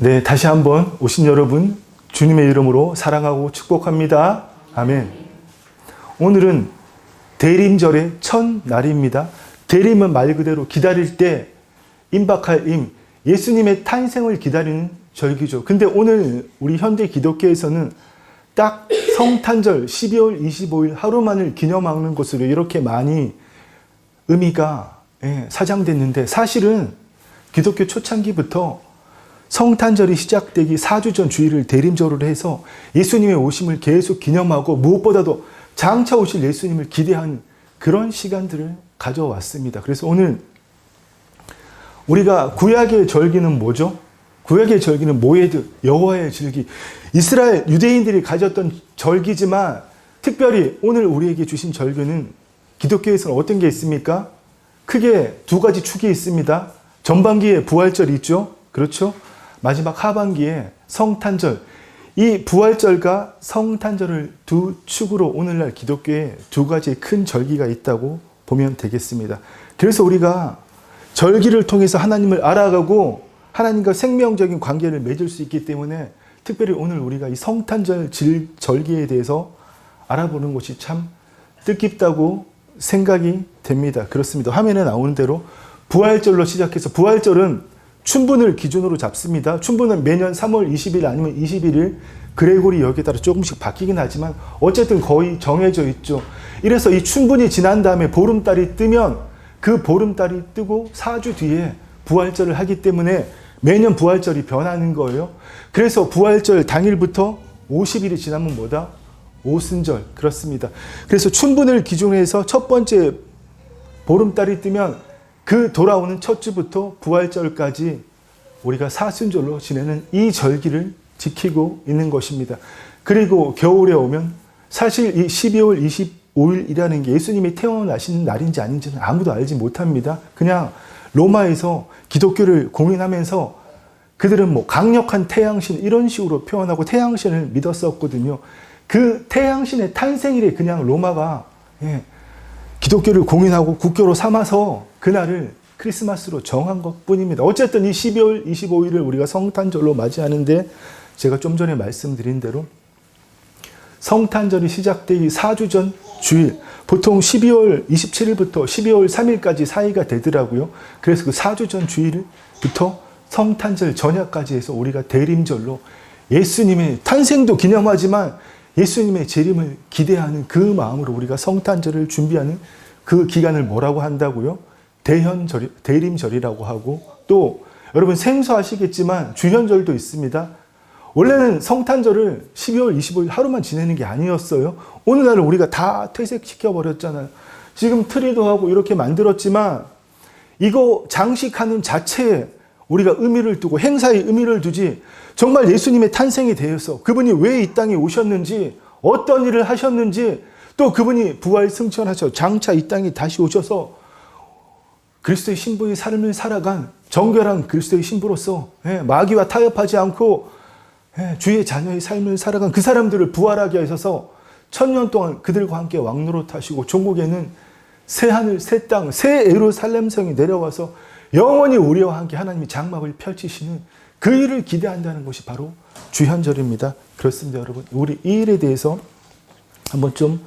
네, 다시 한번 오신 여러분 주님의 이름으로 사랑하고 축복합니다. 아멘. 오늘은 대림절의 첫날입니다. 대림은 말 그대로 기다릴 때 임박할 임, 예수님의 탄생을 기다리는 절기죠. 근데 오늘 우리 현대 기독교에서는 딱 성탄절 12월 25일 하루만을 기념하는 것으로 이렇게 많이 의미가 사장됐는데, 사실은 기독교 초창기부터 성탄절이 시작되기 4주 전 주일을 대림절으로 해서 예수님의 오심을 계속 기념하고, 무엇보다도 장차 오실 예수님을 기대하는 그런 시간들을 가져왔습니다. 그래서 오늘 우리가 구약의 절기는 뭐죠? 구약의 절기는 모에드, 여호와의 절기, 이스라엘 유대인들이 가졌던 절기지만, 특별히 오늘 우리에게 주신 절기는 기독교에서는 어떤 게 있습니까? 크게 두 가지 축이 있습니다. 전반기에 부활절이 있죠. 그렇죠? 마지막 하반기에 성탄절. 이 부활절과 성탄절을 두 축으로 오늘날 기독교에 두 가지 큰 절기가 있다고 보면 되겠습니다. 그래서 우리가 절기를 통해서 하나님을 알아가고 하나님과 생명적인 관계를 맺을 수 있기 때문에, 특별히 오늘 우리가 이 성탄절 절기에 대해서 알아보는 것이 참 뜻깊다고 생각이 됩니다. 그렇습니다. 화면에 나오는 대로 부활절로 시작해서, 부활절은 춘분을 기준으로 잡습니다. 춘분은 매년 3월 20일 아니면 21일, 그레고리 역에 따라 조금씩 바뀌긴 하지만 어쨌든 거의 정해져 있죠. 이래서 이 춘분이 지난 다음에 보름달이 뜨면, 그 보름달이 뜨고 4주 뒤에 부활절을 하기 때문에 매년 부활절이 변하는 거예요. 그래서 부활절 당일부터 50일이 지나면 뭐다? 오순절. 그렇습니다. 그래서 춘분을 기준으로 해서 첫 번째 보름달이 뜨면 그 돌아오는 첫 주부터 부활절까지 우리가 사순절로 지내는 이 절기를 지키고 있는 것입니다. 그리고 겨울에 오면, 사실 이 12월 25일이라는 게 예수님이 태어나신 날인지 아닌지는 아무도 알지 못합니다. 그냥 로마에서 기독교를 공인하면서 그들은 뭐 강력한 태양신 이런 식으로 표현하고 태양신을 믿었었거든요. 그 태양신의 탄생일에 그냥 로마가 기독교를 공인하고 국교로 삼아서 그날을 크리스마스로 정한 것 뿐입니다. 어쨌든 이 12월 25일을 우리가 성탄절로 맞이하는데, 제가 좀 전에 말씀드린 대로 성탄절이 시작되기 4주 전 주일, 보통 12월 27일부터 12월 3일까지 사이가 되더라고요. 그래서 그 4주 전 주일부터 성탄절 전야까지 해서 우리가 대림절로 예수님의 탄생도 기념하지만 예수님의 재림을 기대하는 그 마음으로 우리가 성탄절을 준비하는 그 기간을 뭐라고 한다고요? 대림절이라고 하고, 또 여러분 생소하시겠지만 주현절도 있습니다. 원래는 성탄절을 12월 25일 하루만 지내는 게 아니었어요. 오늘날은 우리가 다 퇴색시켜버렸잖아요. 지금 트리도 하고 이렇게 만들었지만 이거 장식하는 자체에 우리가 의미를 두고, 행사에 의미를 두지, 정말 예수님의 탄생에 대해서 그분이 왜 이 땅에 오셨는지, 어떤 일을 하셨는지, 또 그분이 부활 승천하셔 장차 이 땅에 다시 오셔서 그리스도의 신부의 삶을 살아간 정결한 그리스도의 신부로서 마귀와 타협하지 않고 주의 자녀의 삶을 살아간 그 사람들을 부활하게 하셔서 1000년 동안 그들과 함께 왕노릇하시고, 종국에는 새 하늘, 새 땅, 새 예루살렘성이 내려와서 영원히 우리와 함께 하나님이 장막을 펼치시는 그 일을 기대한다는 것이 바로 주현절입니다. 그렇습니다, 여러분. 우리 이 일에 대해서 한번 좀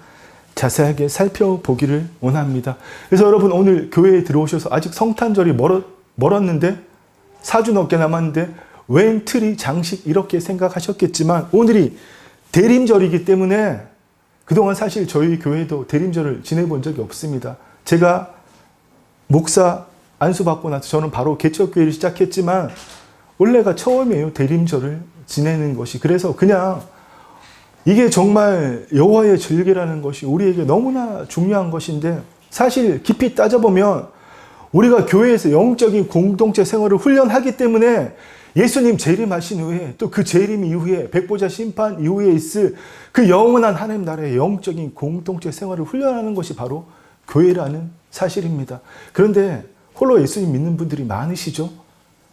자세하게 살펴보기를 원합니다. 그래서 여러분, 오늘 교회에 들어오셔서 아직 성탄절이 멀었는데, 4주 넘게 남았는데 웬 트리, 장식 이렇게 생각하셨겠지만, 오늘이 대림절이기 때문에 그동안 사실 저희 교회도 대림절을 지내본 적이 없습니다. 제가 목사 안수받고 나서 저는 바로 개척교회를 시작했지만 원래가 처음이에요, 대림절을 지내는 것이. 그래서 그냥 이게 정말 여호와의 절기라는 것이 우리에게 너무나 중요한 것인데, 사실 깊이 따져보면 우리가 교회에서 영적인 공동체 생활을 훈련하기 때문에 예수님 재림하신 후에, 또 그 재림 이후에 백보자 심판 이후에 있을 그 영원한 하나님 나라의 영적인 공동체 생활을 훈련하는 것이 바로 교회라는 사실입니다. 그런데 홀로 예수님 믿는 분들이 많으시죠?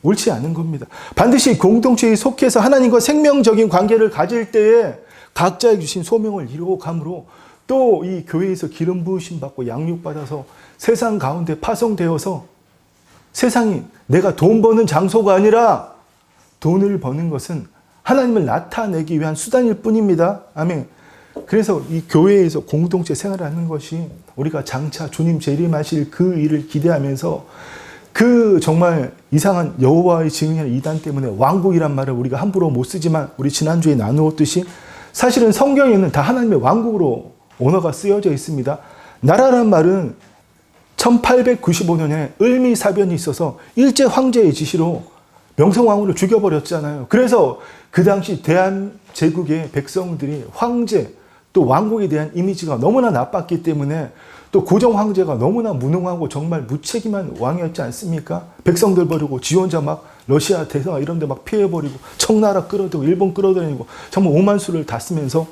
옳지 않은 겁니다. 반드시 공동체에 속해서 하나님과 생명적인 관계를 가질 때에 각자의 주신 소명을 이루어감으로, 또 이 교회에서 기름 부으심 받고 양육받아서 세상 가운데 파송되어서 세상이 내가 돈 버는 장소가 아니라 돈을 버는 것은 하나님을 나타내기 위한 수단일 뿐입니다. 아멘. 그래서 이 교회에서 공동체 생활하는 것이 우리가 장차 주님 재림하실 그 일을 기대하면서 그 정말 이상한 여호와의 증인이라는 이단 때문에 왕국이란 말을 우리가 함부로 못 쓰지만 우리 지난주에 나누었듯이 사실은 성경에는 다 하나님의 왕국으로 언어가 쓰여져 있습니다. 나라란 말은 1895년에 을미사변이 있어서 일제 황제의 지시로 명성황후를 죽여버렸잖아요. 그래서 그 당시 대한제국의 백성들이 황제 또 왕국에 대한 이미지가 너무나 나빴기 때문에 또 고종 황제가 너무나 무능하고 정말 무책임한 왕이었지 않습니까? 백성들 버리고 지 혼자 막 러시아 대서양 이런 데 막 피해버리고 청나라 끌어들이고 일본 끌어들이고 정말 오만수를 다 쓰면서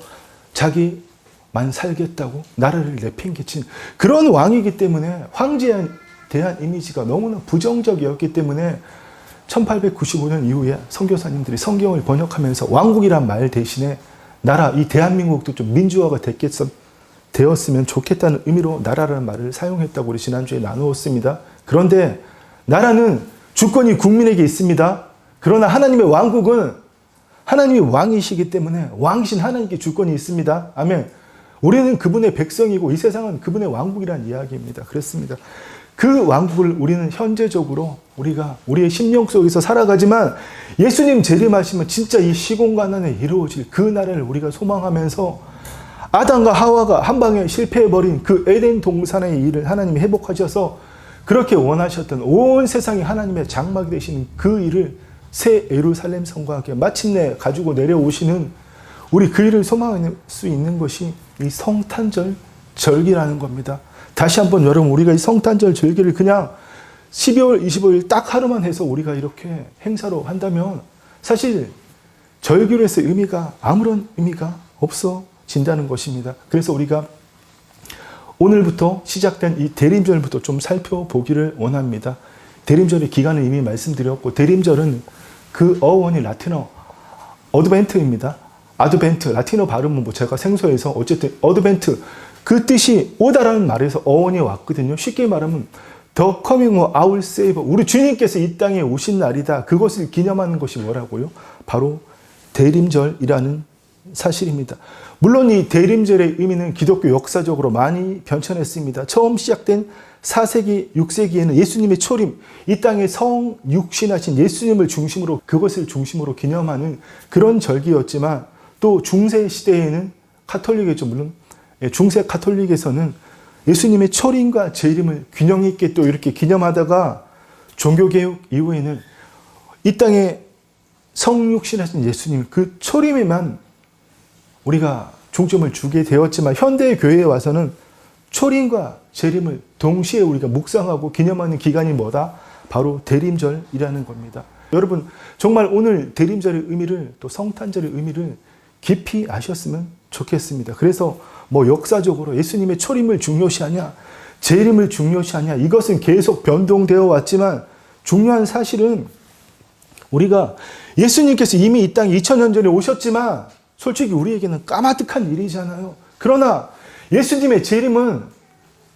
자기만 살겠다고 나라를 내팽개친 그런 왕이기 때문에 황제에 대한 이미지가 너무나 부정적이었기 때문에 1895년 이후에 선교사님들이 성경을 번역하면서 왕국이란 말 대신에 나라, 이 대한민국도 좀 민주화가 되었으면 좋겠다는 의미로 나라라는 말을 사용했다고 우리 지난주에 나누었습니다. 그런데 나라는 주권이 국민에게 있습니다. 그러나 하나님의 왕국은 하나님이 왕이시기 때문에 왕이신 하나님께 주권이 있습니다. 아멘. 우리는 그분의 백성이고 이 세상은 그분의 왕국이라는 이야기입니다. 그렇습니다. 그 왕국을 우리는 현재적으로 우리가 우리의 심령 속에서 살아가지만 예수님 재림하시면 진짜 이 시공간 안에 이루어질 그 나라를 우리가 소망하면서 아담과 하와가 한 방에 실패해버린 그 에덴 동산의 일을 하나님이 회복하셔서 그렇게 원하셨던 온 세상이 하나님의 장막이 되시는 그 일을 새 예루살렘 성과 함께 마침내 가지고 내려오시는 우리 그 일을 소망할 수 있는 것이 이 성탄절 절기라는 겁니다. 다시 한번 여러분 우리가 이 성탄절 절기를 그냥 12월 25일 딱 하루만 해서 우리가 이렇게 행사로 한다면 사실 절기로서의 의미가 아무런 의미가 없어진다는 것입니다. 그래서 우리가 오늘부터 시작된 이 대림절부터 좀 살펴보기를 원합니다. 대림절의 기간을 이미 말씀드렸고 대림절은 그 어원이 라틴어 어드벤트입니다. 아드벤트 라틴어 발음은 뭐 제가 생소해서 어쨌든 어드벤트 그 뜻이 오다라는 말에서 어원이 왔거든요. 쉽게 말하면 The coming of our Savior 우리 주님께서 이 땅에 오신 날이다. 그것을 기념하는 것이 뭐라고요? 바로 대림절이라는 사실입니다. 물론 이 대림절의 의미는 기독교 역사적으로 많이 변천했습니다. 처음 시작된 4세기, 6세기에는 예수님의 초림, 이 땅에 성육신하신 예수님을 중심으로 그것을 중심으로 기념하는 그런 절기였지만 또 중세 시대에는 카톨릭이죠. 물론 중세 카톨릭에서는 예수님의 초림과 재림을 균형 있게 또 이렇게 기념하다가 종교개혁 이후에는 이 땅에 성육신하신 예수님 그 초림에만 우리가 중점을 주게 되었지만 현대 교회에 와서는 초림과 재림을 동시에 우리가 묵상하고 기념하는 기간이 뭐다? 바로 대림절이라는 겁니다. 여러분 정말 오늘 대림절의 의미를 또 성탄절의 의미를 깊이 아셨으면 좋겠습니다. 그래서 뭐 역사적으로 예수님의 초림을 중요시하냐 재림을 중요시하냐 이것은 계속 변동되어 왔지만 중요한 사실은 우리가 예수님께서 이미 이 땅에 2000년 전에 오셨지만 솔직히 우리에게는 까마득한 일이잖아요. 그러나 예수님의 재림은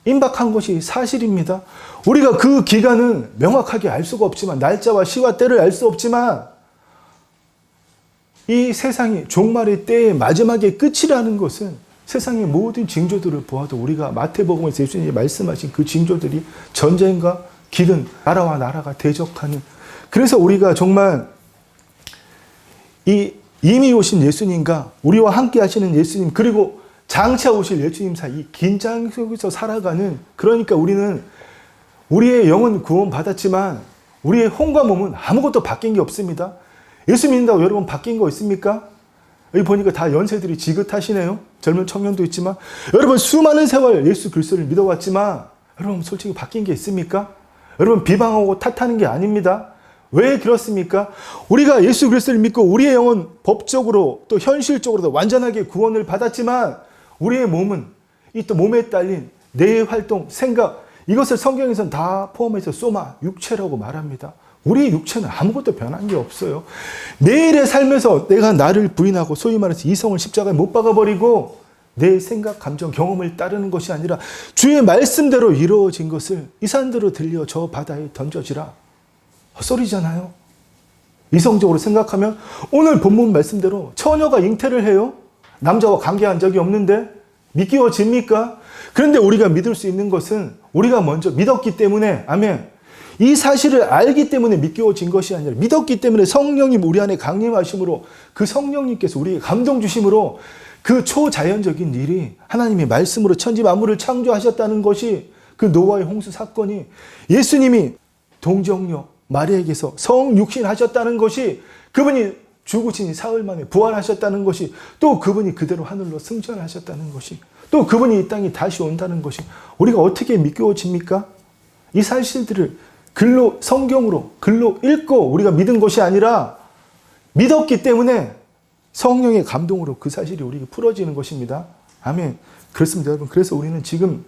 임박한 것이 사실입니다. 우리가 그 기간은 명확하게 알 수가 없지만 날짜와 시와 때를 알 수 없지만 이 세상이 종말의 때의 마지막의 끝이라는 것은 세상의 모든 징조들을 보아도 우리가 마태복음에서 예수님이 말씀하신 그 징조들이 전쟁과 기근, 나라와 나라가 대적하는 그래서 우리가 정말 이미 오신 예수님과 우리와 함께 하시는 예수님 그리고 장차 오실 예수님 사이 긴장 속에서 살아가는 그러니까 우리는 우리의 영은 구원받았지만 우리의 혼과 몸은 아무것도 바뀐 게 없습니다. 예수 믿는다고 여러분 바뀐 거 있습니까? 여기 보니까 다 연세들이 지긋하시네요. 젊은 청년도 있지만 여러분 수많은 세월 예수 그리스도를 믿어왔지만 여러분 솔직히 바뀐 게 있습니까? 여러분 비방하고 탓하는 게 아닙니다. 왜 그렇습니까? 우리가 예수 그리스도를 믿고 우리의 영은 법적으로 또 현실적으로도 완전하게 구원을 받았지만 우리의 몸은 이 또 몸에 딸린 뇌의 활동, 생각 이것을 성경에서는 다 포함해서 소마, 육체라고 말합니다. 우리의 육체는 아무것도 변한 게 없어요. 내일의 삶에서 내가 나를 부인하고 소위 말해서 이성을 십자가에 못 박아버리고 내 생각, 감정, 경험을 따르는 것이 아니라 주의 말씀대로 이루어진 것을 이 산대로 들려 저 바다에 던져지라. 헛소리잖아요. 이성적으로 생각하면 오늘 본문 말씀대로 처녀가 잉태를 해요. 남자와 관계한 적이 없는데 믿겨집니까? 그런데 우리가 믿을 수 있는 것은 우리가 먼저 믿었기 때문에, 아멘. 이 사실을 알기 때문에 믿겨진 것이 아니라 믿었기 때문에 성령님 우리 안에 강림하심으로 그 성령님께서 우리에게 감동 주심으로 그 초자연적인 일이 하나님의 말씀으로 천지 만물을 창조하셨다는 것이 그 노아의 홍수 사건이 예수님이 동정녀 마리아에게서 성육신하셨다는 것이 그분이 죽으신 지 사흘 만에 부활하셨다는 것이 또 그분이 그대로 하늘로 승천하셨다는 것이 또 그분이 이 땅에 다시 온다는 것이 우리가 어떻게 믿겨집니까? 이 사실들을 글로 성경으로 글로 읽고 우리가 믿은 것이 아니라 믿었기 때문에 성령의 감동으로 그 사실이 우리에게 풀어지는 것입니다. 아멘. 그렇습니다, 여러분. 그래서 우리는 지금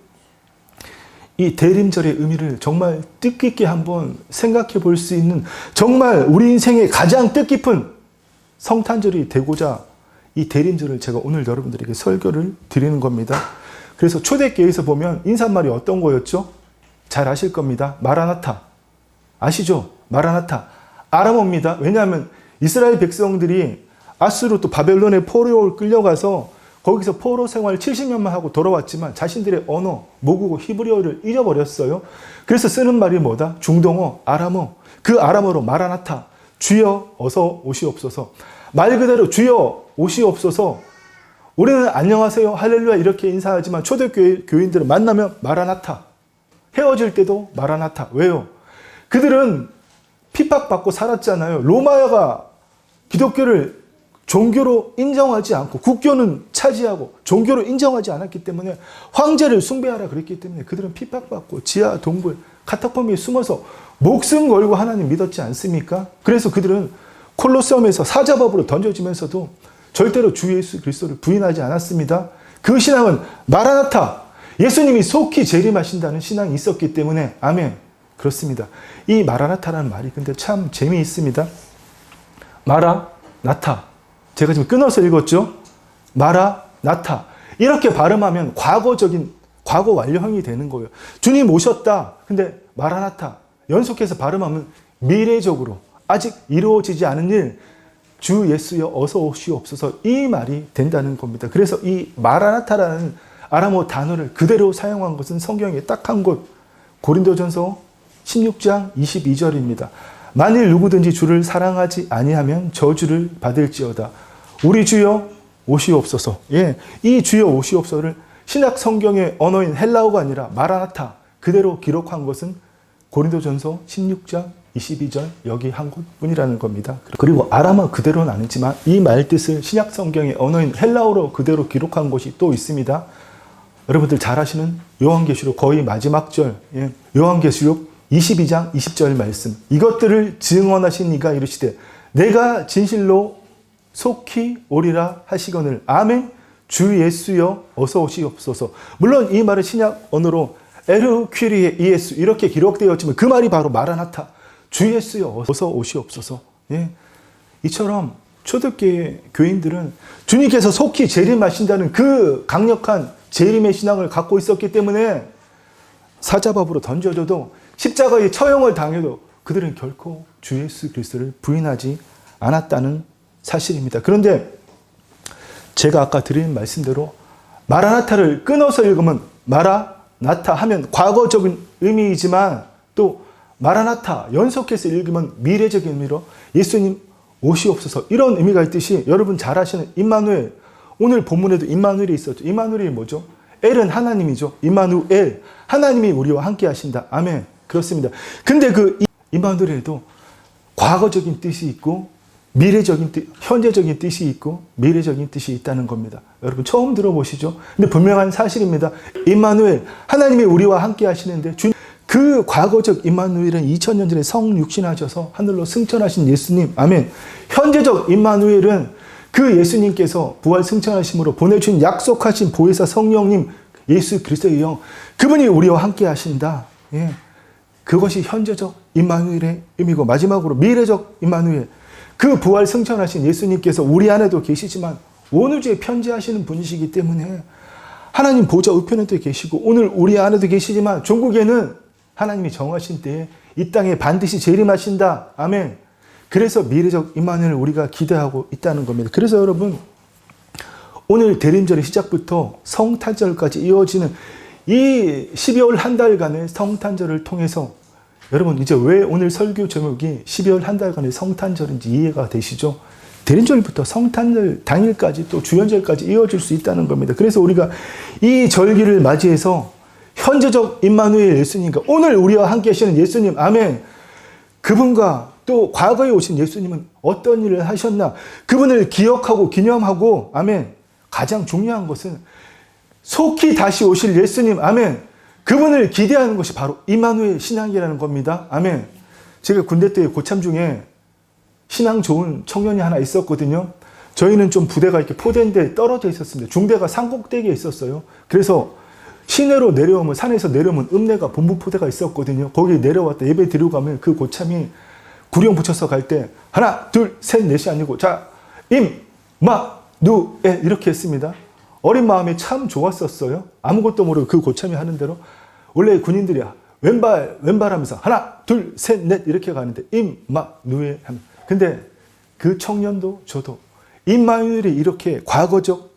이 대림절의 의미를 정말 뜻깊게 한번 생각해 볼 수 있는 정말 우리 인생의 가장 뜻깊은 성탄절이 되고자 이 대림절을 제가 오늘 여러분들에게 설교를 드리는 겁니다. 그래서 초대교회에서 보면 인사말이 어떤 거였죠? 잘 아실 겁니다. 마라나타. 아시죠? 마라나타. 아람어입니다. 왜냐하면 이스라엘 백성들이 아수르 또 바벨론의 포로를 끌려가서 거기서 포로 생활 70년만 하고 돌아왔지만 자신들의 언어, 모국어, 히브리어를 잊어버렸어요. 그래서 쓰는 말이 뭐다? 중동어, 아람어. 그 아람어로 마라나타. 주여 어서 오시옵소서. 말 그대로 주여 오시옵소서. 우리는 안녕하세요, 할렐루야 이렇게 인사하지만 초대교회 교인들을 만나면 마라나타. 헤어질 때도 마라나타. 왜요? 그들은 핍박받고 살았잖아요. 로마가 기독교를 종교로 인정하지 않고 국교는 차지하고 종교로 인정하지 않았기 때문에 황제를 숭배하라 그랬기 때문에 그들은 핍박받고 지하 동굴 카타콤에 숨어서 목숨 걸고 하나님 믿었지 않습니까? 그래서 그들은 콜로세움에서 사자밥으로 던져지면서도 절대로 주 예수 그리스도를 부인하지 않았습니다. 그 신앙은 마라나타, 예수님이 속히 재림하신다는 신앙이 있었기 때문에 아멘. 그렇습니다. 이 마라나타라는 말이 근데 참 재미있습니다. 마라나타. 제가 지금 끊어서 읽었죠? 마라나타. 이렇게 발음하면 과거 완료형이 되는 거예요. 주님 오셨다. 근데 마라나타. 연속해서 발음하면 미래적으로 아직 이루어지지 않은 일, 주 예수여 어서 오시옵소서 이 말이 된다는 겁니다. 그래서 이 마라나타라는 아람어 단어를 그대로 사용한 것은 성경에 딱 한 곳, 고린도전서 16장 22절입니다. 만일 누구든지 주를 사랑하지 아니하면 저주를 받을지어다. 우리 주여 오시옵소서. 예, 이 주여 오시옵소서를 신약 성경의 언어인 헬라어가 아니라 마라나타 그대로 기록한 것은 고린도전서 16장 22절 여기 한 곳뿐이라는 겁니다. 그리고 아람어 그대로는 아니지만 이 말뜻을 신약 성경의 언어인 헬라어로 그대로 기록한 곳이 또 있습니다. 여러분들 잘 아시는 요한계시록 거의 마지막 절, 예, 요한계시록 22장 20절 말씀. 이것들을 증언하신 이가 이르시되 내가 진실로 속히 오리라 하시거늘. 아멘. 주 예수여 어서 오시옵소서. 물론 이 말은 신약 언어로 에르 퀴리에 이에스 이렇게 기록되었지만 그 말이 바로 마라나타. 주 예수여 어서 오시옵소서. 예. 이처럼 초대교회 교인들은 주님께서 속히 재림하신다는 그 강력한 재림의 신앙을 갖고 있었기 때문에 사자밥으로 던져져도 십자가의 처형을 당해도 그들은 결코 주 예수 그리스도를 부인하지 않았다는 사실입니다. 그런데 제가 아까 드린 말씀대로 마라나타를 끊어서 읽으면 마라나타 하면 과거적인 의미이지만 또 마라나타 연속해서 읽으면 미래적인 의미로 예수님 오시옵소서 이런 의미가 있듯이 여러분 잘 아시는 임마누엘, 오늘 본문에도 임마누엘이 있었죠. 임마누엘이 뭐죠? 엘은 하나님이죠. 임마누엘, 하나님이 우리와 함께 하신다. 아멘. 그렇습니다. 근데 그 임마누엘에도 과거적인 뜻이 있고 미래적인 뜻, 현재적인 뜻이 있고 미래적인 뜻이 있다는 겁니다. 여러분 처음 들어보시죠? 근데 분명한 사실입니다. 임마누엘, 하나님이 우리와 함께 하시는데 그 과거적 임마누엘은 2000년 전에 성육신하셔서 하늘로 승천하신 예수님. 아멘. 현재적 임마누엘은 그 예수님께서 부활 승천하심으로 보내주신 약속하신 보혜사 성령님 예수 그리스도의 영, 그분이 우리와 함께 하신다. 예. 그것이 현재적 임마누엘의 의미고 마지막으로 미래적 임마누엘, 그 부활 승천하신 예수님께서 우리 안에도 계시지만 온 우주에 편지하시는 분이시기 때문에 하나님 보좌 우편에도 계시고 오늘 우리 안에도 계시지만 종국에는 하나님이 정하신 때에 이 땅에 반드시 재림하신다. 아멘. 그래서 미래적 임마누엘을 우리가 기대하고 있다는 겁니다. 그래서 여러분, 오늘 대림절의 시작부터 성탄절까지 이어지는 이 12월 한 달간의 성탄절을 통해서 여러분, 이제 왜 오늘 설교 제목이 12월 한 달간의 성탄절인지 이해가 되시죠? 대림절부터 성탄절 당일까지 또 주연절까지 이어질 수 있다는 겁니다. 그래서 우리가 이 절기를 맞이해서 현재적 임마누엘 예수님과 오늘 우리와 함께 하시는 예수님, 아멘. 그분과 또 과거에 오신 예수님은 어떤 일을 하셨나, 그분을 기억하고 기념하고, 아멘. 가장 중요한 것은 속히 다시 오실 예수님, 아멘. 그분을 기대하는 것이 바로 임마누엘 신앙이라는 겁니다. 아멘. 제가 군대 때 고참 중에 신앙 좋은 청년이 하나 있었거든요. 저희는 좀 부대가 이렇게 포대인데 떨어져 있었습니다. 중대가 산꼭대기에 있었어요. 그래서 시내로 내려오면, 산에서 내려오면 읍내가 본부 포대가 있었거든요. 거기 내려왔다 예배 드리고 가면 그 고참이 구령 붙여서 갈 때 하나, 둘, 셋, 넷이 아니고 자, 임, 마, 누, 에 이렇게 했습니다. 어린 마음이 참 좋았었어요. 아무것도 모르고 그 고참이 하는 대로. 원래 군인들이 왼발 하면서 하나, 둘, 셋, 넷 이렇게 가는데 임, 마, 누에 하면. 근데 그 청년도 저도 임마누엘이 이렇게 과거적,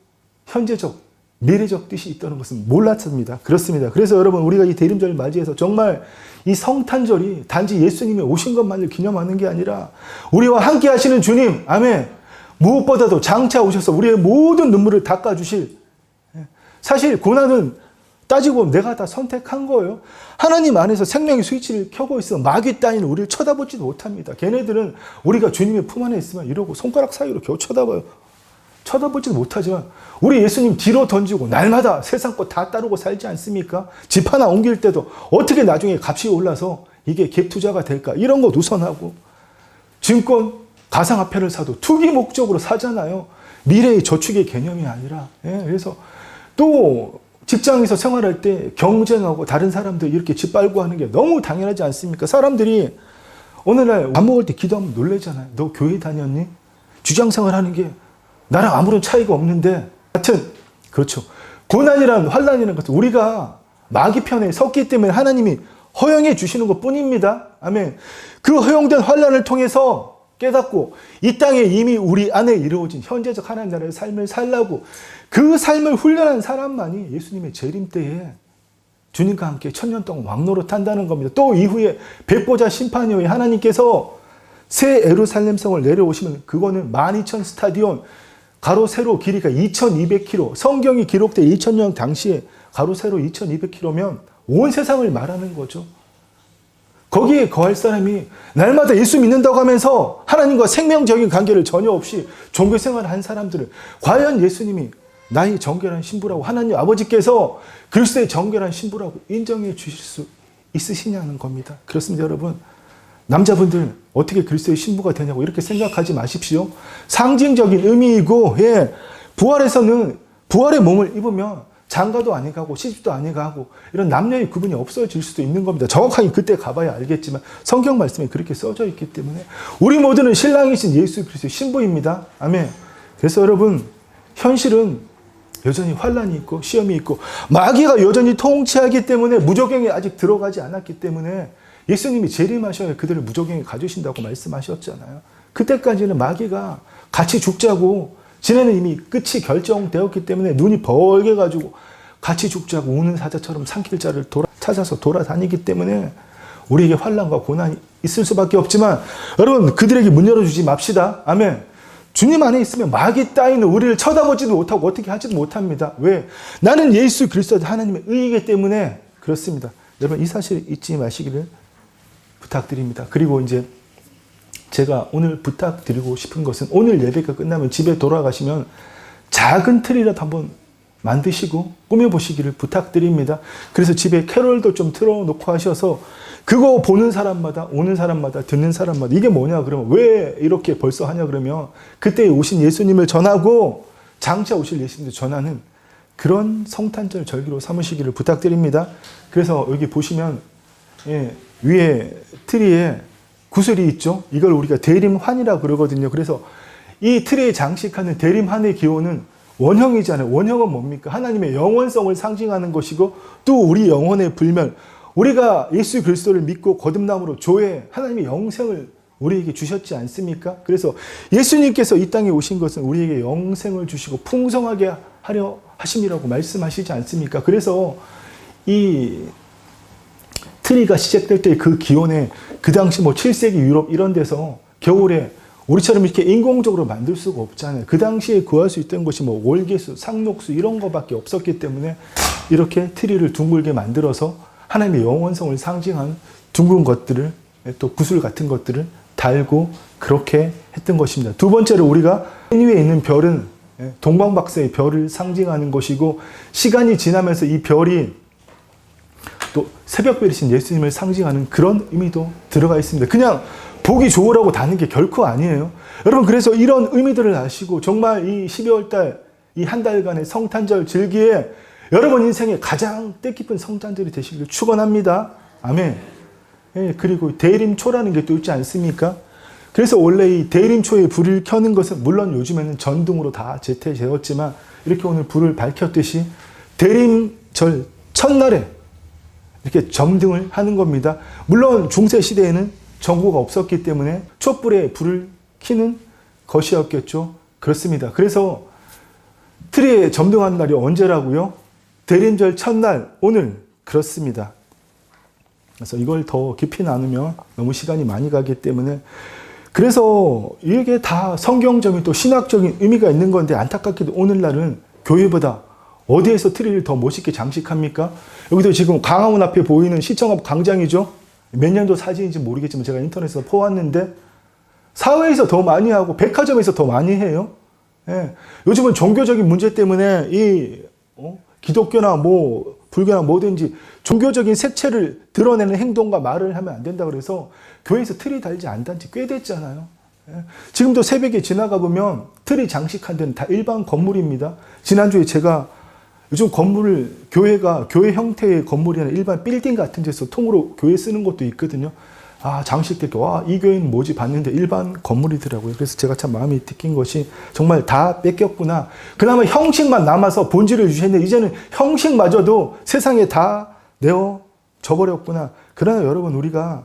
현재적, 미래적 뜻이 있다는 것은 몰랐습니다. 그렇습니다. 그래서 여러분, 우리가 이 대림절을 맞이해서 정말 이 성탄절이 단지 예수님이 오신 것만을 기념하는 게 아니라 우리와 함께 하시는 주님, 아멘. 무엇보다도 장차 오셔서 우리의 모든 눈물을 닦아주실, 사실 고난은 따지고 보면 내가 다 선택한 거예요. 하나님 안에서 생명의 스위치를 켜고 있어 마귀 따위는 우리를 쳐다보지도 못합니다. 걔네들은 우리가 주님의 품 안에 있으면 이러고 손가락 사이로 겨우 쳐다봐요. 쳐다보지도 못하지만 우리 예수님 뒤로 던지고 날마다 세상 것 다 따르고 살지 않습니까? 집 하나 옮길 때도 어떻게 나중에 값이 올라서 이게 갭 투자가 될까? 이런 거 누선하고, 증권, 가상화폐를 사도 투기 목적으로 사잖아요. 미래의 저축의 개념이 아니라. 그래서 또 직장에서 생활할 때 경쟁하고 다른 사람들 이렇게 짓밟고 하는 게 너무 당연하지 않습니까? 사람들이 어느 날 밥 먹을 때 기도하면 놀라잖아요. 너 교회 다녔니? 주장생활 하는 게 나랑 아무런 차이가 없는데. 하여튼 그렇죠. 고난이란, 환난이라는 것은 우리가 마귀 편에 섰기 때문에 하나님이 허용해 주시는 것 뿐입니다. 아멘. 그 허용된 환난을 통해서 깨닫고 이 땅에 이미 우리 안에 이루어진 현재적 하나님 나라의 삶을 살라고, 그 삶을 훈련한 사람만이 예수님의 재림 때에 주님과 함께 천년 동안 왕노릇 한다는 겁니다. 또 이후에 백보자 심판 이후에 하나님께서 새 예루살렘 성을 내려오시면 그거는 12,000 스타디온, 가로 세로 길이가 2200km, 성경이 기록된 2000년 당시에 가로 세로 2200km면 온 세상을 말하는 거죠. 거기에 거할 사람이 날마다 예수 믿는다고 하면서 하나님과 생명적인 관계를 전혀 없이 종교 생활을 한 사람들은 과연 예수님이 나의 정결한 신부라고, 하나님 아버지께서 그리스도의 정결한 신부라고 인정해 주실 수 있으시냐는 겁니다. 그렇습니다, 여러분. 남자분들 어떻게 그리스도의 신부가 되냐고 이렇게 생각하지 마십시오. 상징적인 의미이고, 부활에서는 부활의 몸을 입으면 장가도 안 해가고 시집도 안 해가고 이런 남녀의 구분이 없어질 수도 있는 겁니다. 정확하게 그때 가봐야 알겠지만 성경 말씀에 그렇게 써져 있기 때문에 우리 모두는 신랑이신 예수 그리스도의 신부입니다. 아멘. 그래서 여러분, 현실은 여전히 환란이 있고 시험이 있고 마귀가 여전히 통치하기 때문에 무저갱에 아직 들어가지 않았기 때문에 예수님이 재림하셔야 그들을 무저갱에 가주신다고 말씀하셨잖아요. 그때까지는 마귀가 같이 죽자고, 지네는 이미 끝이 결정되었기 때문에 눈이 벌게 가지고 같이 죽자고 우는 사자처럼 산길자를 찾아서 돌아다니기 때문에 우리에게 환난과 고난이 있을 수밖에 없지만, 여러분, 그들에게 문 열어주지 맙시다. 아멘. 주님 안에 있으면 마귀 따위는 우리를 쳐다보지도 못하고 어떻게 하지도 못합니다. 왜? 나는 예수 그리스도 하나님의 의이기 때문에 그렇습니다. 여러분, 이 사실 잊지 마시기를 부탁드립니다. 그리고 이제 제가 오늘 부탁드리고 싶은 것은, 오늘 예배가 끝나면 집에 돌아가시면 작은 틀이라도 한번 만드시고 꾸며보시기를 부탁드립니다. 그래서 집에 캐롤도 좀 틀어놓고 하셔서 그거 보는 사람마다, 오는 사람마다, 듣는 사람마다 이게 뭐냐 그러면, 왜 이렇게 벌써 하냐 그러면, 그때 오신 예수님을 전하고 장차 오실 예수님을 전하는 그런 성탄절 절기로 삼으시기를 부탁드립니다. 그래서 여기 보시면 위에 트리에 구슬이 있죠. 이걸 우리가 대림환이라고 그러거든요. 그래서 이 트리에 장식하는 대림환의 기호는 원형이잖아요. 원형은 뭡니까? 하나님의 영원성을 상징하는 것이고, 또 우리 영혼의 불멸, 우리가 예수 그리스도를 믿고 거듭남으로 조회 하나님의 영생을 우리에게 주셨지 않습니까? 그래서 예수님께서 이 땅에 오신 것은 우리에게 영생을 주시고 풍성하게 하려 하심이라고 말씀하시지 않습니까? 그래서 이 트리가 시작될 때 그 기온에 그 당시 뭐 7세기 유럽 이런 데서 겨울에 우리처럼 이렇게 인공적으로 만들 수가 없잖아요. 그 당시에 구할 수 있던 것이 뭐 월계수, 상록수 이런 거밖에 없었기 때문에 이렇게 트리를 둥글게 만들어서 하나님의 영원성을 상징한 둥근 것들을 또 구슬 같은 것들을 달고 그렇게 했던 것입니다. 두 번째로 우리가 맨 위에 있는 별은 동방박사의 별을 상징하는 것이고 시간이 지나면서 이 별이 또 새벽별이신 예수님을 상징하는 그런 의미도 들어가 있습니다. 그냥 보기 좋으라고 다는 게 결코 아니에요. 여러분 그래서 이런 의미들을 아시고 정말 이 12월 달 이 한 달간의 성탄절 즐기에 여러분 인생의 가장 뜻깊은 성탄절이 되시기를 축원합니다. 아멘. 예, 그리고 대림초라는 게 또 있지 않습니까? 그래서 원래 이 대림초에 불을 켜는 것은 물론 요즘에는 전등으로 다 대체되었지만 이렇게 오늘 불을 밝혔듯이 대림절 첫날에 이렇게 점등을 하는 겁니다. 물론 중세시대에는 전구가 없었기 때문에 촛불에 불을 켜는 것이었겠죠. 그렇습니다. 그래서 트리에 점등하는 날이 언제라고요? 대림절 첫날, 오늘. 그렇습니다. 그래서 이걸 더 깊이 나누면 너무 시간이 많이 가기 때문에 그래서 이게 다 성경적인 또 신학적인 의미가 있는 건데 안타깝게도 오늘날은 교회보다 어디에서 트리를 더 멋있게 장식합니까? 여기도 지금 광화문 앞에 보이는 시청 앞 광장이죠. 몇 년도 사진인지 모르겠지만 제가 인터넷에서 보았는데 사회에서 더 많이 하고 백화점에서 더 많이 해요. 예. 요즘은 종교적인 문제 때문에 이 기독교나 뭐 불교나 뭐든지 종교적인 색채를 드러내는 행동과 말을 하면 안 된다 그래서 교회에서 트리 달지 안 단지 꽤 됐잖아요. 예. 지금도 새벽에 지나가 보면 트리 장식한 데는 다 일반 건물입니다. 지난주에 제가 요즘 건물을 교회가 교회 형태의 건물이 아니라 일반 빌딩 같은 데서 통으로 교회 쓰는 것도 있거든요. 아, 장식될 때, 와, 이 교회는 뭐지 봤는데 일반 건물이더라고요. 그래서 제가 참 마음이 느낀 것이 정말 다 뺏겼구나. 그나마 형식만 남아서 본질을 유지했는데 이제는 형식마저도 세상에 다 내어 져버렸구나. 그러나 여러분, 우리가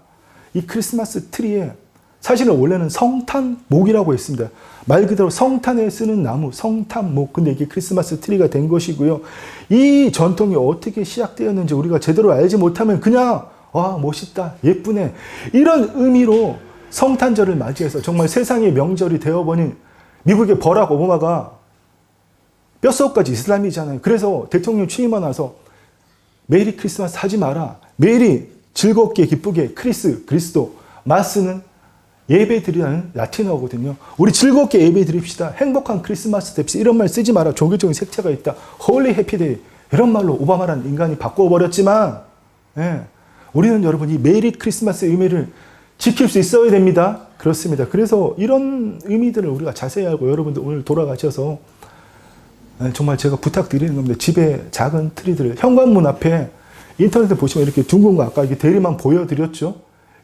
이 크리스마스 트리에 사실은 원래는 성탄목이라고 했습니다. 말 그대로 성탄에 쓰는 나무, 성탄목. 근데 이게 크리스마스 트리가 된 것이고요. 이 전통이 어떻게 시작되었는지 우리가 제대로 알지 못하면 그냥 와, 멋있다, 예쁘네. 이런 의미로 성탄절을 맞이해서 정말 세상의 명절이 되어버린 미국의 버락 오바마가 뼛속까지 이슬람이잖아요. 그래서 대통령 취임하고 나서 메리 크리스마스 하지 마라. 메리 즐겁게 기쁘게 그리스도 마스는 예배 드리라는 라틴어거든요. 우리 즐겁게 예배 드립시다. 행복한 크리스마스 됩시다. 이런 말 쓰지 마라. 종교적인 색채가 있다. 홀리 해피데이. 이런 말로 오바마라는 인간이 바꿔버렸지만 예, 우리는 여러분 이 메리 크리스마스의 의미를 지킬 수 있어야 됩니다. 그렇습니다. 그래서 이런 의미들을 우리가 자세히 알고 여러분들 오늘 돌아가셔서 정말 제가 부탁드리는 겁니다. 집에 작은 트리들을 현관문 앞에 인터넷에 보시면 이렇게 둥근 거 아까 이게 대리만 보여드렸죠.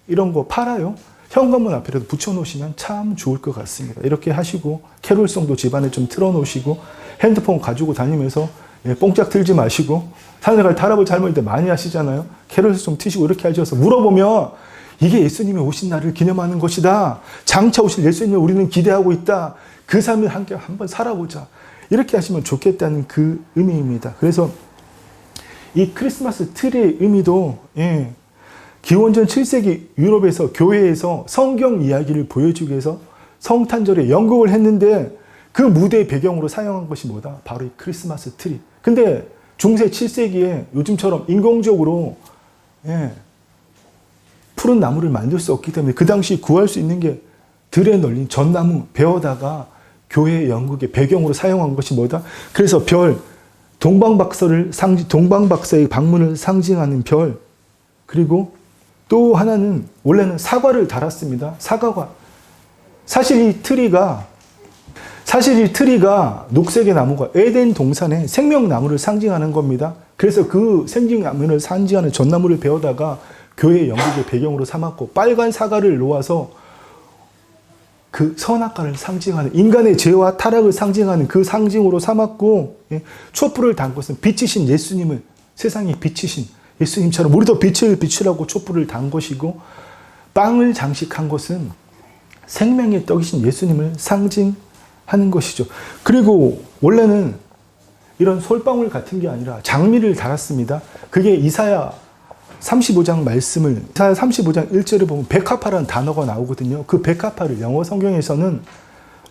이런 거 팔아요. 현관문 앞에라도 붙여놓으시면 참 좋을 것 같습니다. 이렇게 하시고 캐롤송도 집안에 좀 틀어놓으시고 핸드폰 가지고 다니면서 뽕짝 틀지 마시고 산에 갈 때 할아버지 할머니들 많이 하시잖아요. 캐롤송 트시고 이렇게 하셔서 물어보면 이게 예수님이 오신 날을 기념하는 것이다. 장차 오실 예수님을 우리는 기대하고 있다. 그 삶을 함께 한번 살아보자. 이렇게 하시면 좋겠다는 그 의미입니다. 그래서 이 크리스마스 트리의 의미도 기원전 7세기 유럽에서 교회에서 성경 이야기를 보여주기 위해서 성탄절에 연극을 했는데 그 무대의 배경으로 사용한 것이 뭐다? 바로 이 크리스마스 트리. 근데 중세 7세기에 요즘처럼 인공적으로 푸른 나무를 만들 수 없기 때문에 그 당시 구할 수 있는 게 들에 널린 전나무 베어다가 교회 연극의 배경으로 사용한 것이 뭐다? 그래서 별, 동방박사의 방문을 상징하는 별, 그리고 또 하나는 원래는 사과를 달았습니다. 사과가. 사실 이 트리가 녹색의 나무가 에덴 동산의 생명나무를 상징하는 겁니다. 그래서 그 생명나무를 상징하는 전나무를 베어다가 교회 연극의 배경으로 삼았고 빨간 사과를 놓아서 그 선악과를 상징하는 인간의 죄와 타락을 상징하는 그 상징으로 삼았고 촛불을 단 것은 빛이신 예수님을 세상에 빛이신 예수님처럼 우리도 빛을 비추라고 촛불을 단 것이고 빵을 장식한 것은 생명의 떡이신 예수님을 상징하는 것이죠. 그리고 원래는 이런 솔방울 같은 게 아니라 장미를 달았습니다. 그게 이사야 35장 말씀을, 이사야 35장 1절에 보면 백합화라는 단어가 나오거든요. 그 백합화를 영어 성경에서는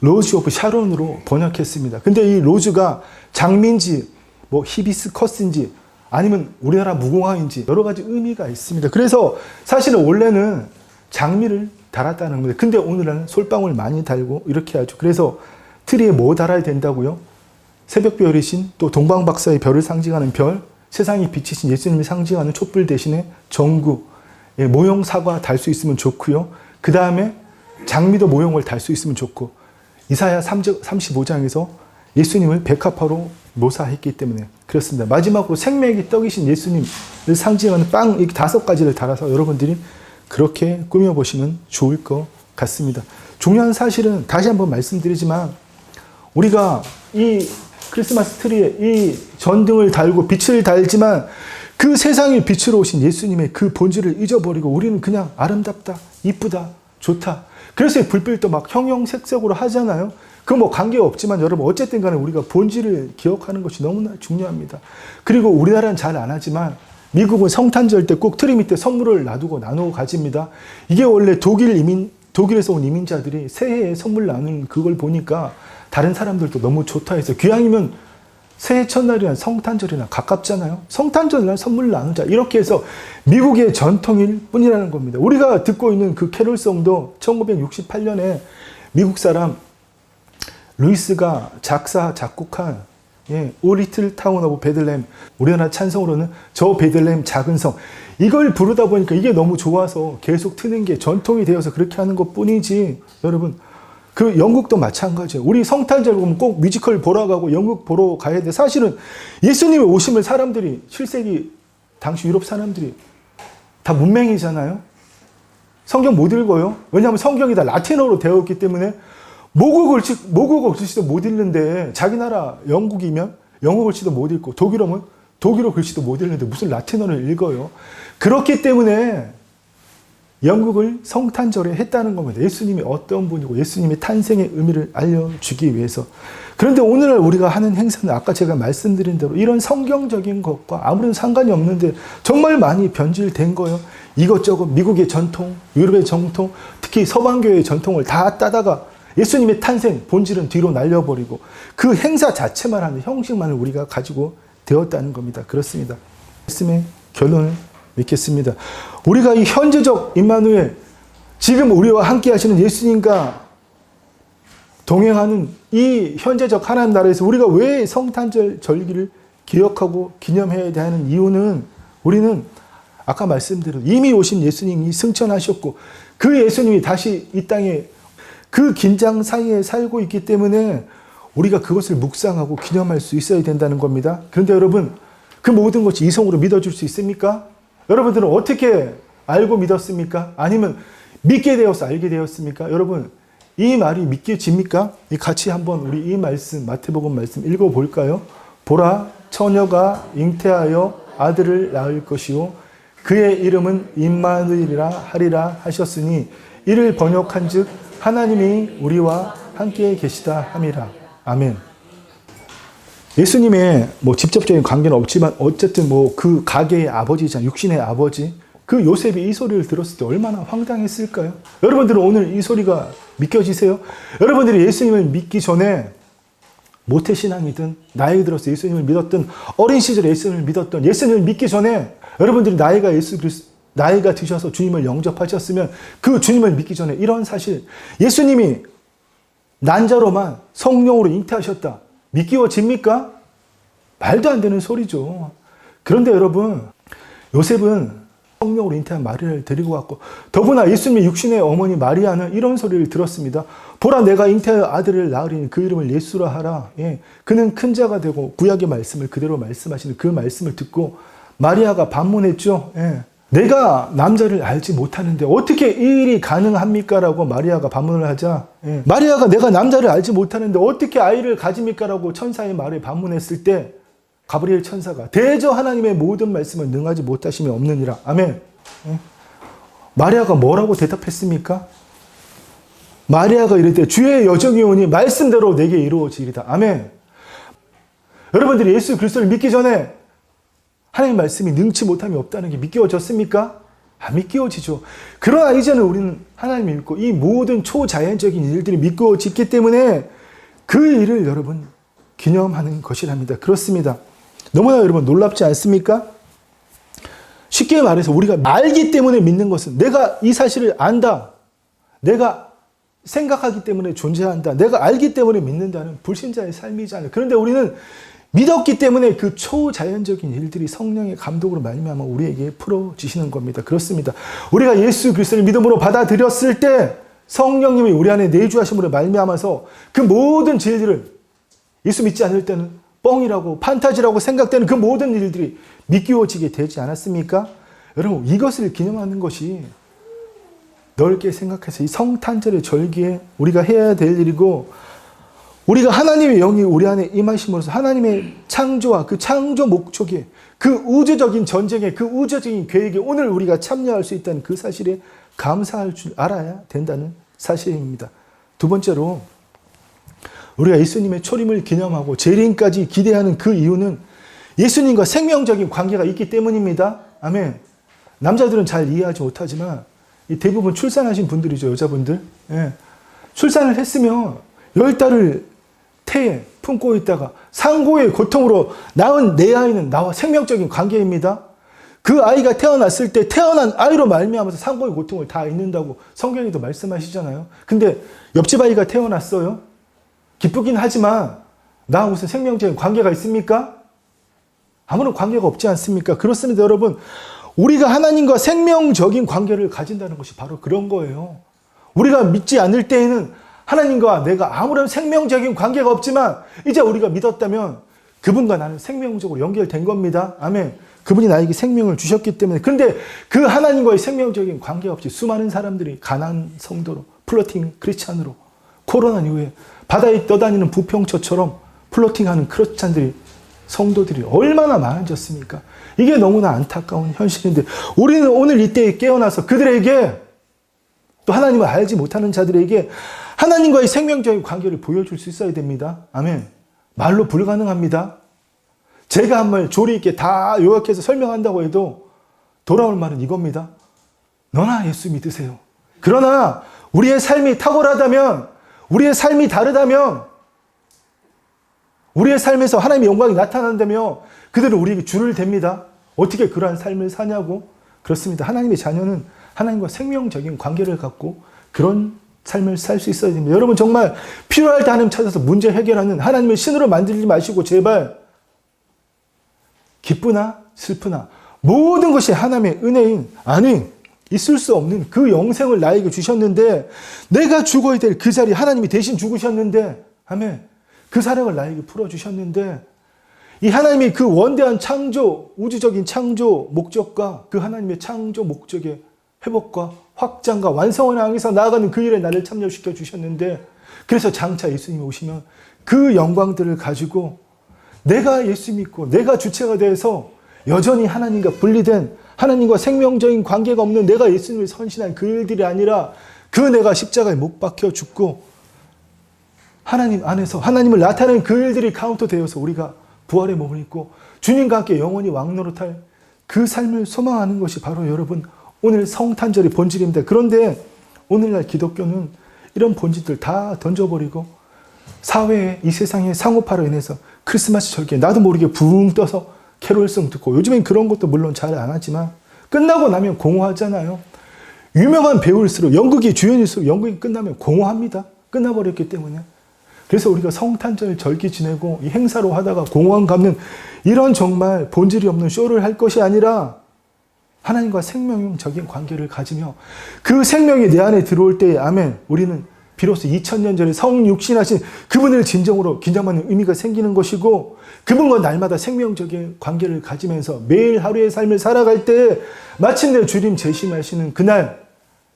로즈 오브 샤론으로 번역했습니다. 근데 이 로즈가 장미인지 뭐 히비스커스인지 아니면 우리나라 무궁화인지 여러 가지 의미가 있습니다. 그래서 사실은 원래는 장미를 달았다는 겁니다. 근데 오늘은 솔방울 많이 달고 이렇게 하죠. 그래서 트리에 뭐 달아야 된다고요? 새벽별이신 또 동방박사의 별을 상징하는 별, 세상이 빛이신 예수님이 상징하는 촛불 대신에 전구, 모형 사과 달 수 있으면 좋고요. 그 다음에 장미도 모형을 달 수 있으면 좋고, 이사야 35장에서 예수님을 백합화로 묘사했기 때문에 그렇습니다. 마지막으로 생명의 떡이신 예수님을 상징하는 빵 5가지를 달아서 여러분들이 그렇게 꾸며보시면 좋을 것 같습니다. 중요한 사실은 다시 한번 말씀드리지만, 우리가 이 크리스마스 트리에 이 전등을 달고 빛을 달지만 그 세상의 빛으로 오신 예수님의 그 본질을 잊어버리고 우리는 그냥 아름답다, 이쁘다, 좋다. 그래서 불빛도 막 형형색색으로 하잖아요. 그 뭐 관계없지만 여러분 어쨌든 간에 우리가 본질을 기억하는 것이 너무나 중요합니다. 그리고 우리나라는 잘 안 하지만 미국은 성탄절 때 꼭 트리 밑에 선물을 놔두고 나누어 가집니다. 이게 원래 독일에서 온 이민자들이 새해에 선물 나누는 그걸 보니까 다른 사람들도 너무 좋다 해서, 기왕이면 새해 첫날이나 성탄절이나 가깝잖아요. 성탄절날 선물 나누자. 이렇게 해서 미국의 전통일 뿐이라는 겁니다. 우리가 듣고 있는 그 캐롤송도 1968년에 미국 사람 루이스가 작곡한 오 리틀 타운 오브 베들레헴, 우리나라 찬송으로는 저 베들레헴 작은 성, 이걸 부르다 보니까 이게 너무 좋아서 계속 트는 게 전통이 되어서 그렇게 하는 것 뿐이지, 여러분 그 영국도 마찬가지예요. 우리 성탄절 보면 꼭 뮤지컬 보러 가고 영국 보러 가야 돼. 사실은 예수님의 오심을 사람들이, 7세기 당시 유럽 사람들이 다 문맹이잖아요. 성경 못 읽어요. 왜냐하면 성경이 다 라틴어로 되어 있기 때문에 모국어 글씨도 못 읽는데, 자기 나라 영국이면 영어 글씨도 못 읽고 독일어면 독일어 글씨도 못 읽는데 무슨 라틴어를 읽어요. 그렇기 때문에 영국을 성탄절에 했다는 겁니다. 예수님이 어떤 분이고 예수님의 탄생의 의미를 알려주기 위해서. 그런데 오늘 우리가 하는 행사는 아까 제가 말씀드린 대로 이런 성경적인 것과 아무런 상관이 없는데 정말 많이 변질된 거예요. 이것저것 미국의 전통, 유럽의 전통, 특히 서방교회의 전통을 다 따다가 예수님의 탄생, 본질은 뒤로 날려버리고 그 행사 자체만 하는 형식만을 우리가 가지고 되었다는 겁니다. 그렇습니다. 말씀의 결론을 맺겠습니다. 우리가 이 현재적 임마누엘, 지금 우리와 함께 하시는 예수님과 동행하는 이 현재적 하나님 나라에서 우리가 왜 성탄절 절기를 기억하고 기념해야 되는 이유는, 우리는 아까 말씀대로 이미 오신 예수님이 승천하셨고 그 예수님이 다시 이 땅에 그 긴장 사이에 살고 있기 때문에 우리가 그것을 묵상하고 기념할 수 있어야 된다는 겁니다. 그런데 여러분, 그 모든 것이 이성으로 믿어줄 수 있습니까? 여러분들은 어떻게 알고 믿었습니까? 아니면 믿게 되어서 알게 되었습니까? 여러분, 이 말이 믿겨집니까? 같이 한번 우리 이 말씀, 마태복음 말씀 읽어볼까요? 보라, 처녀가 잉태하여 아들을 낳을 것이요 그의 이름은 임마누엘이라 하리라 하셨으니 이를 번역한즉 하나님이 우리와 함께 계시다 함이라. 아멘. 예수님의 뭐 직접적인 관계는 없지만 어쨌든 뭐 그 가게의 아버지잖아요. 육신의 아버지. 그 요셉이 이 소리를 들었을 때 얼마나 황당했을까요? 여러분들은 오늘 이 소리가 믿겨지세요? 여러분들이 예수님을 믿기 전에 모태신앙이든 나이 들어서 예수님을 믿었던, 어린 시절에 예수님을 믿었던, 예수님을 믿기 전에 여러분들이 나이가 드셔서 주님을 영접하셨으면 그 주님을 믿기 전에 이런 사실, 예수님이 난자로만 성령으로 잉태하셨다, 믿겨집니까? 말도 안 되는 소리죠. 그런데 여러분, 요셉은 성령으로 잉태한 마리아를 데리고 왔고, 더구나 예수님의 육신의 어머니 마리아는 이런 소리를 들었습니다. 보라, 내가 잉태하여 아들을 낳으리니 그 이름을 예수라 하라. 그는 큰 자가 되고, 구약의 말씀을 그대로 말씀하시는 그 말씀을 듣고 마리아가 반문했죠. 내가 남자를 알지 못하는데 어떻게 이 일이 가능합니까? 라고 마리아가 반문을 하자, 마리아가 내가 남자를 알지 못하는데 어떻게 아이를 가집니까? 라고 천사의 말에 반문했을 때 가브리엘 천사가 대저 하나님의 모든 말씀을 능하지 못하심이 없느니라. 아멘. 마리아가 뭐라고 대답했습니까? 마리아가 이르되 주의 여정이 오니 말씀대로 내게 이루어지리다. 아멘. 여러분들이 예수 그리스도를 믿기 전에 하나님의 말씀이 능치 못함이 없다는 게 믿겨졌습니까? 안 믿겨지죠. 그러나 이제는 우리는 하나님을 믿고 이 모든 초자연적인 일들이 믿겨졌기 때문에 그 일을 여러분 기념하는 것이랍니다. 그렇습니다. 너무나 여러분 놀랍지 않습니까? 쉽게 말해서 우리가 알기 때문에 믿는 것은 내가 이 사실을 안다. 내가 생각하기 때문에 존재한다. 내가 알기 때문에 믿는다는 불신자의 삶이잖아요. 그런데 우리는 믿었기 때문에 그 초자연적인 일들이 성령의 감독으로 말미암아 우리에게 풀어지시는 겁니다. 그렇습니다. 우리가 예수 그리스도를 믿음으로 받아들였을 때 성령님이 우리 안에 내주하심으로 말미암아서 그 모든 진리를 예수 믿지 않을 때는 뻥이라고 판타지라고 생각되는 그 모든 일들이 믿겨지게 되지 않았습니까? 여러분 이것을 기념하는 것이 넓게 생각해서 이 성탄절의 절기에 우리가 해야 될 일이고 우리가 하나님의 영이 우리 안에 임하심으로써 하나님의 창조와 그 창조 목적에 그 우주적인 전쟁에 그 우주적인 계획에 오늘 우리가 참여할 수 있다는 그 사실에 감사할 줄 알아야 된다는 사실입니다. 두 번째로 우리가 예수님의 초림을 기념하고 재림까지 기대하는 그 이유는 예수님과 생명적인 관계가 있기 때문입니다. 아멘. 남자들은 잘 이해하지 못하지만 대부분 출산하신 분들이죠. 여자분들. 예. 출산을 했으면 10달을 태에 품고 있다가 상고의 고통으로 낳은 내 아이는 나와 생명적인 관계입니다. 그 아이가 태어났을 때 태어난 아이로 말미암아서 상고의 고통을 다 잊는다고 성경에도 말씀하시잖아요. 근데 옆집 아이가 태어났어요. 기쁘긴 하지만 나와 무슨 생명적인 관계가 있습니까? 아무런 관계가 없지 않습니까? 그렇습니다, 여러분. 우리가 하나님과 생명적인 관계를 가진다는 것이 바로 그런 거예요. 우리가 믿지 않을 때에는 하나님과 내가 아무런 생명적인 관계가 없지만 이제 우리가 믿었다면 그분과 나는 생명적으로 연결된 겁니다. 아멘. 그분이 나에게 생명을 주셨기 때문에. 그런데 그 하나님과의 생명적인 관계 없이 수많은 사람들이 가난한 성도로 플러팅 크리스찬으로 코로나 이후에 바다에 떠다니는 부평초처럼 플러팅하는 크리스찬들이 성도들이 얼마나 많아졌습니까? 이게 너무나 안타까운 현실인데 우리는 오늘 이때에 깨어나서 그들에게 또 하나님을 알지 못하는 자들에게 하나님과의 생명적인 관계를 보여줄 수 있어야 됩니다. 아멘. 말로 불가능합니다. 제가 한 말 조리 있게 다 요약해서 설명한다고 해도 돌아올 말은 이겁니다. 너나 예수 믿으세요. 그러나 우리의 삶이 탁월하다면, 우리의 삶이 다르다면, 우리의 삶에서 하나님의 영광이 나타난다며 그들은 우리에게 줄을 댑니다. 어떻게 그러한 삶을 사냐고? 그렇습니다. 하나님의 자녀는 하나님과 생명적인 관계를 갖고 그런 삶을 살 수 있어야 됩니다. 여러분 정말 필요할 때 하나님 찾아서 문제 해결하는 하나님의 신으로 만들지 마시고 제발 기쁘나 슬프나 모든 것이 하나님의 은혜인 아니 있을 수 없는 그 영생을 나에게 주셨는데 내가 죽어야 될 그 자리에 하나님이 대신 죽으셨는데 아멘. 그 사랑을 나에게 풀어주셨는데 이 하나님의 그 원대한 창조, 우주적인 창조 목적과 그 하나님의 창조 목적의 회복과 확장과 완성을 향해서 나아가는 그 일에 나를 참여시켜 주셨는데 그래서 장차 예수님이 오시면 그 영광들을 가지고 내가 예수 믿고 내가 주체가 돼서 여전히 하나님과 분리된 하나님과 생명적인 관계가 없는 내가 예수님을 선신한 그 일들이 아니라 그 내가 십자가에 못 박혀 죽고 하나님 안에서 하나님을 나타내는 그 일들이 카운트되어서 우리가 부활의 몸을 입고 주님과 함께 영원히 왕노릇할 그 삶을 소망하는 것이 바로 여러분 오늘 성탄절의 본질입니다. 그런데 오늘날 기독교는 이런 본질들 다 던져버리고 사회에 이 세상의 상업화로 인해서 크리스마스 절기에 나도 모르게 붕 떠서 캐롤송 듣고 요즘엔 그런 것도 물론 잘 안 하지만 끝나고 나면 공허하잖아요. 유명한 배우일수록 연극의 주연일수록 연극이 끝나면 공허합니다. 끝나버렸기 때문에. 그래서 우리가 성탄절 절기 지내고 이 행사로 하다가 공허함 갖는 이런 정말 본질이 없는 쇼를 할 것이 아니라 하나님과 생명적인 관계를 가지며 그 생명이 내 안에 들어올 때에 아멘 우리는 비로소 2000년 전에 성육신하신 그분을 진정으로 기념하는 의미가 생기는 것이고 그분과 날마다 생명적인 관계를 가지면서 매일 하루의 삶을 살아갈 때 마침내 주님 재림하시는 그날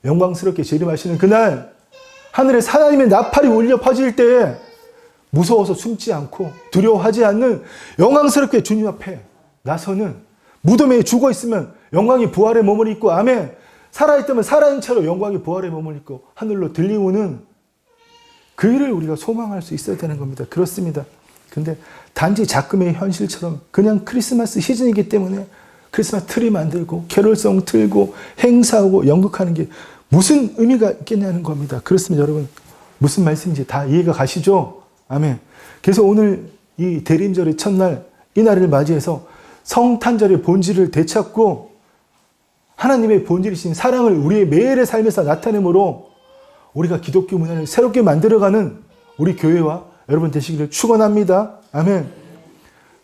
영광스럽게 재림하시는 그날 하늘에 하나님의 나팔이 울려 퍼질 때 무서워서 숨지 않고 두려워하지 않는 영광스럽게 주님 앞에 나서는 무덤에 죽어 있으면 영광이 부활의 몸을 입고 아멘 살아있다면 살아있는 채로 영광이 부활의 몸을 입고 하늘로 들리우는 그 일을 우리가 소망할 수 있어야 되는 겁니다. 그렇습니다. 근데 단지 작금의 현실처럼 그냥 크리스마스 시즌이기 때문에 크리스마스 트리 만들고 캐롤송 틀고 행사하고 연극하는 게 무슨 의미가 있겠냐는 겁니다. 그렇습니다. 여러분, 무슨 말씀인지 다 이해가 가시죠? 아멘. 그래서 오늘 이 대림절의 첫날 이 날을 맞이해서 성탄절의 본질을 되찾고 하나님의 본질이신 사랑을 우리의 매일의 삶에서 나타내므로 우리가 기독교 문화를 새롭게 만들어가는 우리 교회와 여러분 되시기를 축원합니다. 아멘.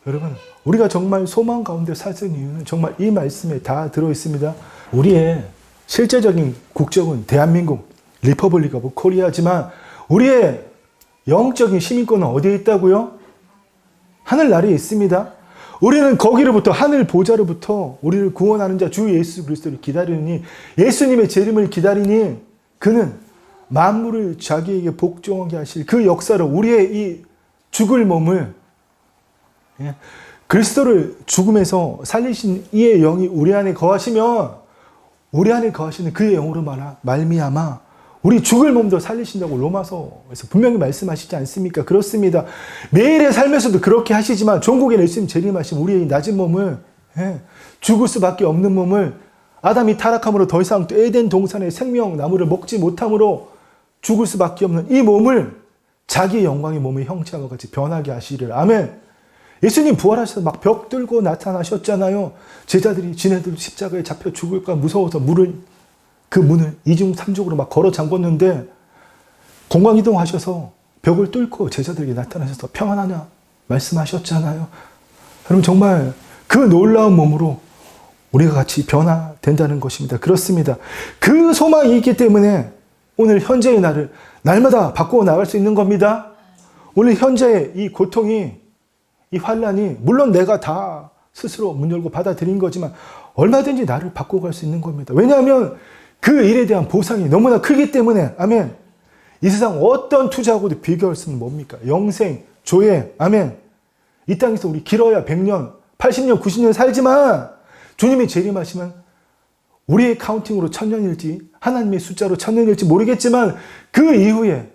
여러분, 우리가 정말 소망 가운데 살 수 있는 이유는 정말 이 말씀에 다 들어있습니다. 우리의 실제적인 국적은 대한민국, 리퍼블릭 오브 코리아지만 우리의 영적인 시민권은 어디에 있다고요? 하늘나라에 있습니다. 우리는 거기로부터 하늘 보좌로부터 우리를 구원하는 자 주 예수 그리스도를 기다리니 예수님의 재림을 기다리니 그는 만물을 자기에게 복종하게 하실 그 역사로 우리의 이 죽을 몸을 그리스도를 죽음에서 살리신 이의 영이 우리 안에 거하시면 우리 안에 거하시는 그의 영으로 말미암아 우리 죽을 몸도 살리신다고 로마서에서 분명히 말씀하시지 않습니까? 그렇습니다. 매일의 삶에서도 그렇게 하시지만 종국에 예수님 재림하신 우리의 낮은 몸을 죽을 수밖에 없는 몸을 아담이 타락함으로 더 이상 에덴 동산의 생명나무를 먹지 못함으로 죽을 수밖에 없는 이 몸을 자기의 영광의 몸의 형체와 같이 변하게 하시리라. 아멘. 예수님 부활하셔서 막 벽 들고 나타나셨잖아요. 제자들이 지네들 십자가에 잡혀 죽을까 무서워서 그 문을 이중 삼중으로 막 걸어 잠궜는데 공광이동하셔서 벽을 뚫고 제자들에게 나타나셔서 평안하냐 말씀하셨잖아요. 여러분 정말 그 놀라운 몸으로 우리가 같이 변화된다는 것입니다. 그렇습니다. 그 소망이 있기 때문에 오늘 현재의 나를 날마다 바꾸어 나갈 수 있는 겁니다. 오늘 현재의 이 고통이 이 환란이 물론 내가 다 스스로 문 열고 받아들인 거지만 얼마든지 나를 바꿔갈 수 있는 겁니다. 왜냐하면 그 일에 대한 보상이 너무나 크기 때문에 아멘. 이 세상 어떤 투자하고도 비교할 수는 뭡니까? 영생, 조예, 아멘. 이 땅에서 우리 길어야 100년, 80년, 90년 살지만 주님이 재림하시면 우리의 카운팅으로 1000년일지 하나님의 숫자로 1000년일지 모르겠지만 그 이후에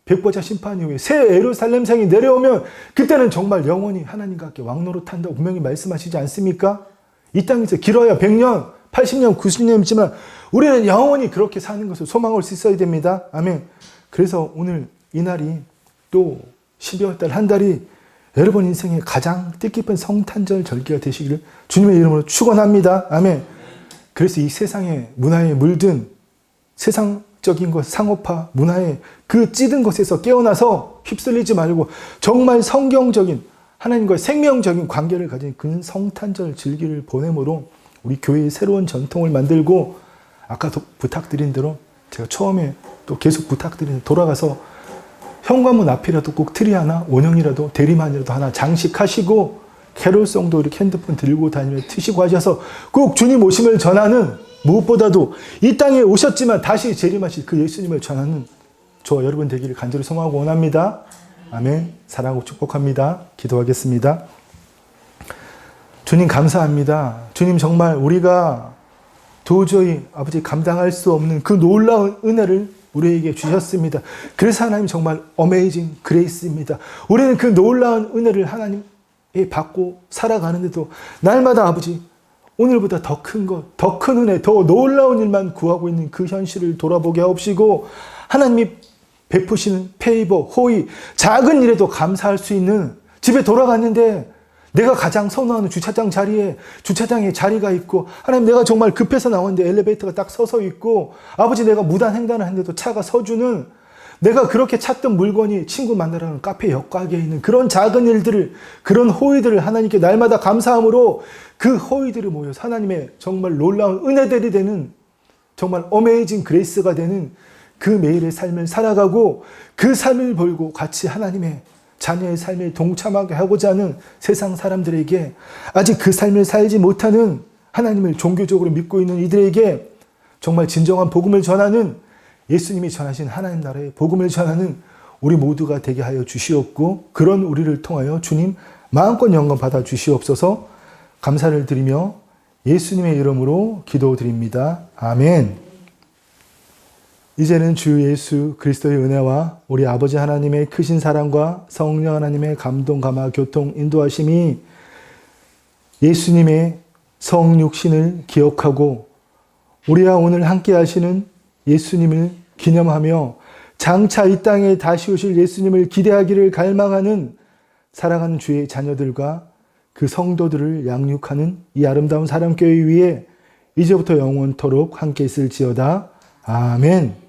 백보자 심판 이후에 새 예루살렘성이 내려오면 그때는 정말 영원히 하나님과 함께 왕노릇한다고 분명히 말씀하시지 않습니까? 이 땅에서 길어야 100년, 80년, 90년이지만 우리는 영원히 그렇게 사는 것을 소망할 수 있어야 됩니다. 아멘. 그래서 오늘 이 날이 또 12월 달 한 달이 여러분 인생의 가장 뜻깊은 성탄절 절기가 되시기를 주님의 이름으로 축원합니다. 아멘. 그래서 이 세상의 문화에 물든 세상적인 것, 상업화, 문화의 그 찌든 것에서 깨어나서 휩쓸리지 말고 정말 성경적인 하나님과의 생명적인 관계를 가진 그 성탄절 절기를 보내므로 우리 교회의 새로운 전통을 만들고 아까도 부탁드린 대로 제가 처음에 또 계속 부탁드린 대로 돌아가서 현관문 앞이라도 꼭 트리 하나, 원형이라도 대리만이라도 하나 장식하시고 캐롤송도 이렇게 핸드폰 들고 다니며 트시고 하셔서 꼭 주님 오심을 전하는 무엇보다도 이 땅에 오셨지만 다시 재림하실 그 예수님을 전하는 저와 여러분 되기를 간절히 소망하고 원합니다. 아멘. 사랑하고 축복합니다. 기도하겠습니다. 주님 감사합니다. 주님 정말 우리가 도저히 아버지 감당할 수 없는 그 놀라운 은혜를 우리에게 주셨습니다. 그래서 하나님 정말 어메이징 그레이스입니다. 우리는 그 놀라운 은혜를 하나님에 받고 살아가는데도 날마다 아버지 오늘보다 더 큰 것, 더 큰 은혜, 더 놀라운 일만 구하고 있는 그 현실을 돌아보게 하옵시고 하나님이 베푸시는 페이버, 호의, 작은 일에도 감사할 수 있는 집에 돌아갔는데 내가 가장 선호하는 주차장에 자리가 있고 하나님 내가 정말 급해서 나왔는데 엘리베이터가 딱 서서 있고 아버지 내가 무단 횡단을 하는데도 차가 서주는 내가 그렇게 찾던 물건이 친구 만나라는 카페 옆가게에 있는 그런 작은 일들을 그런 호의들을 하나님께 날마다 감사함으로 그 호의들을 모여서 하나님의 정말 놀라운 은혜들이 되는 정말 어메이징 그레이스가 되는 그 매일의 삶을 살아가고 그 삶을 벌고 같이 하나님의 자녀의 삶에 동참하게 하고자 하는 세상 사람들에게 아직 그 삶을 살지 못하는 하나님을 종교적으로 믿고 있는 이들에게 정말 진정한 복음을 전하는 예수님이 전하신 하나님 나라의 복음을 전하는 우리 모두가 되게 하여 주시옵고 그런 우리를 통하여 주님 마음껏 영광 받아 주시옵소서 감사를 드리며 예수님의 이름으로 기도드립니다. 아멘. 이제는 주 예수 그리스도의 은혜와 우리 아버지 하나님의 크신 사랑과 성령 하나님의 감동, 감화, 교통, 인도하심이 예수님의 성육신을 기억하고 우리와 오늘 함께 하시는 예수님을 기념하며 장차 이 땅에 다시 오실 예수님을 기대하기를 갈망하는 사랑하는 주의 자녀들과 그 성도들을 양육하는 이 아름다운 사랑교회 위에 이제부터 영원토록 함께 있을지어다. 아멘.